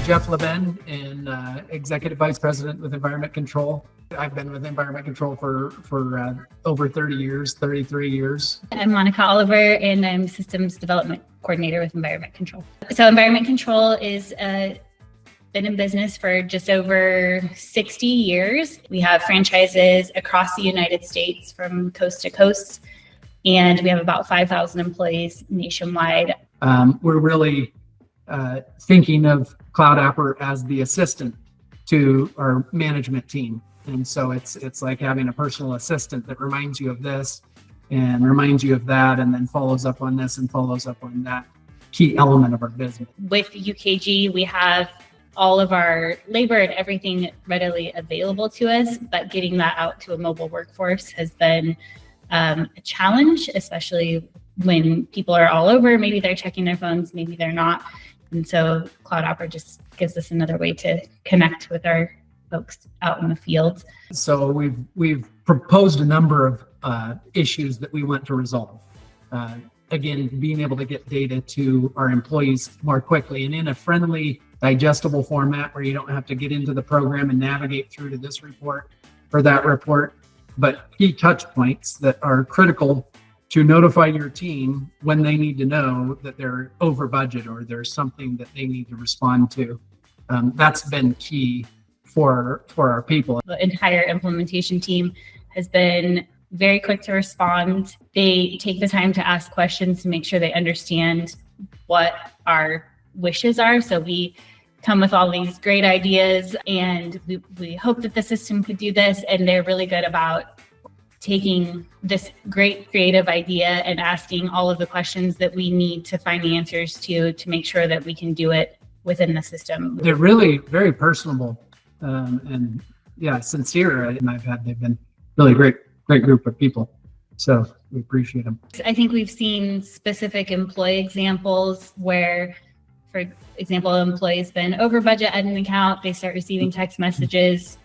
Jeff Leben, and Executive Vice President with Environment Control. I've been with Environment Control for over 30 years, 33 years. I'm Monica Oliver, and I'm Systems Development Coordinator with Environment Control. So Environment Control is been in business for just over 60 years. We have franchises across the United States from coast to coast, and we have about 5,000 employees nationwide. We're really thinking of CloudApper as the assistant to our management team. And so it's like having a personal assistant that reminds you of this and reminds you of that, and then follows up on this and follows up on that key element of our business. With UKG, we have all of our labor and everything readily available to us, but getting that out to a mobile workforce has been a challenge, especially when people are all over. Maybe they're checking their phones, maybe they're not. And so CloudApper just gives us another way to connect with our folks out in the field. So we've proposed a number of issues that we want to resolve. Again, being able to get data to our employees more quickly and in a friendly, digestible format where you don't have to get into the program and navigate through to this report or that report, but key touch points that are critical to notify your team when they need to know that they're over budget or there's something that they need to respond to. That's been key for our people. The entire implementation team has been very quick to respond. They take the time to ask questions to make sure they understand what our wishes are. So we come with all these great ideas, and we hope that the system could do this, and they're really good about taking this great creative idea and asking all of the questions that we need to find the answers to make sure that we can do it within the system. They're really very personable and sincere, and they've been really great group of people. So we appreciate them. I think we've seen specific employee examples where, for example, an employee's been over budget at an account, they start receiving text messages,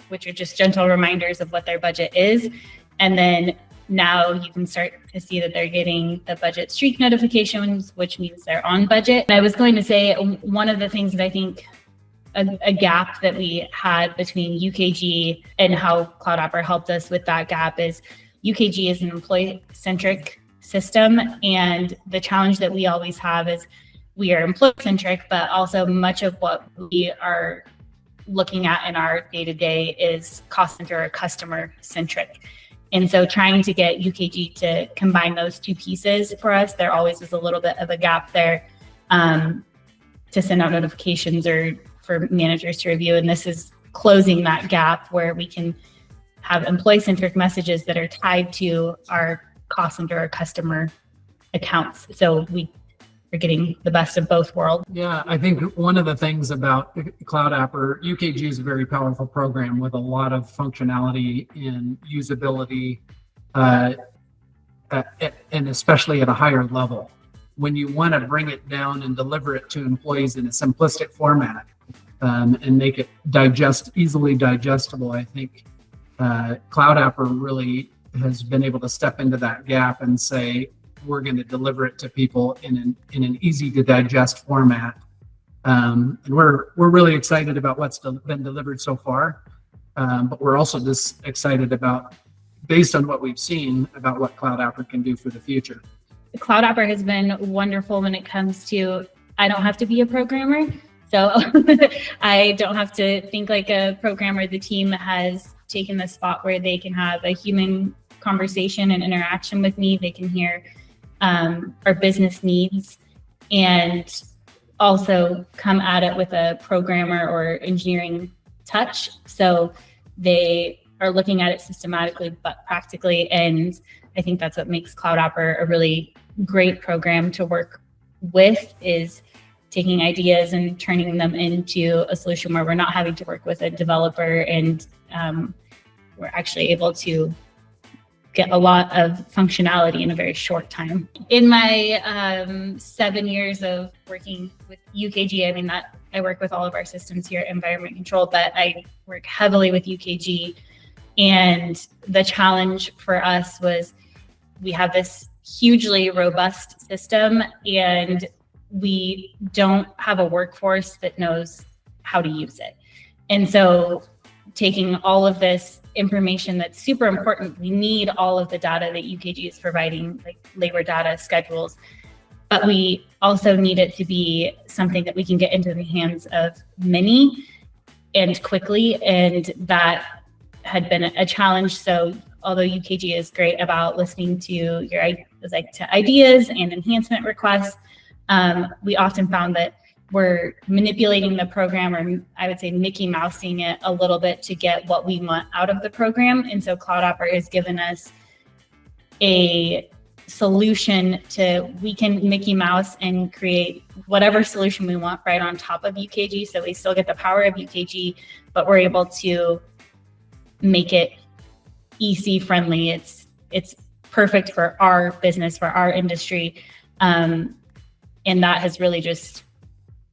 which are just gentle reminders of what their budget is. And then now you can start to see that they're getting the budget streak notifications, which means they're on budget. And I was going to say, one of the things that I think a gap that we had between UKG and how CloudApper helped us with that gap is UKG is an employee-centric system. And the challenge that we always have is we are employee-centric, but also much of what we are looking at in our day-to-day is cost center or customer-centric. And so trying to get UKG to combine those two pieces for us, there always is a little bit of a gap there to send out notifications or for managers to review. And this is closing that gap where we can have employee-centric messages that are tied to our cost center or customer accounts. So we are getting the best of both worlds. Yeah, I think one of the things about CloudApper, UKG is a very powerful program with a lot of functionality and usability, and especially at a higher level. When you want to bring it down and deliver it to employees in a simplistic format and make it easily digestible, I think CloudApper really has been able to step into that gap and say, we're going to deliver it to people in an easy to digest format. And we're really excited about what's been delivered so far. But we're also just excited about, based on what we've seen, about what CloudApper can do for the future. CloudApper has been wonderful when it comes to, I don't have to be a programmer. So I don't have to think like a programmer. The team has taken the spot where they can have a human conversation and interaction with me. They can hear our business needs and also come at it with a programmer or engineering touch. So they are looking at it systematically but practically. And I think that's what makes CloudApper a really great program to work with, is taking ideas and turning them into a solution where we're not having to work with a developer, and we're actually able to get a lot of functionality in a very short time. In my 7 years of working with UKG, I mean, that I work with all of our systems here at Environment Control, but I work heavily with UKG. And the challenge for us was we have this hugely robust system, and we don't have a workforce that knows how to use it. And so taking all of this information that's super important, we need all of the data that UKG is providing, like labor data, schedules, but we also need it to be something that we can get into the hands of many and quickly. And that had been a challenge. So although UKG is great about listening to your ideas and enhancement requests, we often found that we're manipulating the program, or I would say Mickey Mousing it a little bit to get what we want out of the program. And so CloudApper has given us a solution we can Mickey Mouse and create whatever solution we want right on top of UKG. So we still get the power of UKG, but we're able to make it EC friendly. It's perfect for our business, for our industry. And that has really just,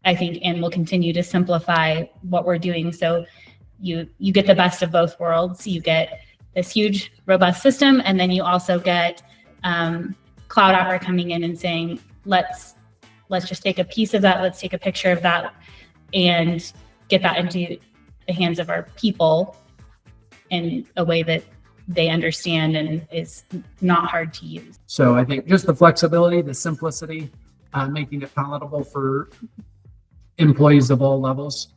I think, and will continue to simplify what we're doing. So you get the best of both worlds. You get this huge, robust system, and then you also get CloudApper coming in and saying, let's just take a piece of that, let's take a picture of that, and get that into the hands of our people in a way that they understand and is not hard to use. So I think just the flexibility, the simplicity, making it palatable for employees of all levels.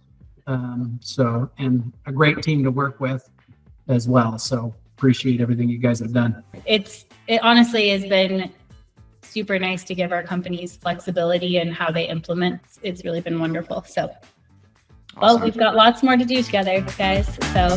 And a great team to work with as well. So appreciate everything you guys have done. It honestly has been super nice to give our companies flexibility in how they implement. It's really been wonderful. So, well, we've got lots more to do together, guys. So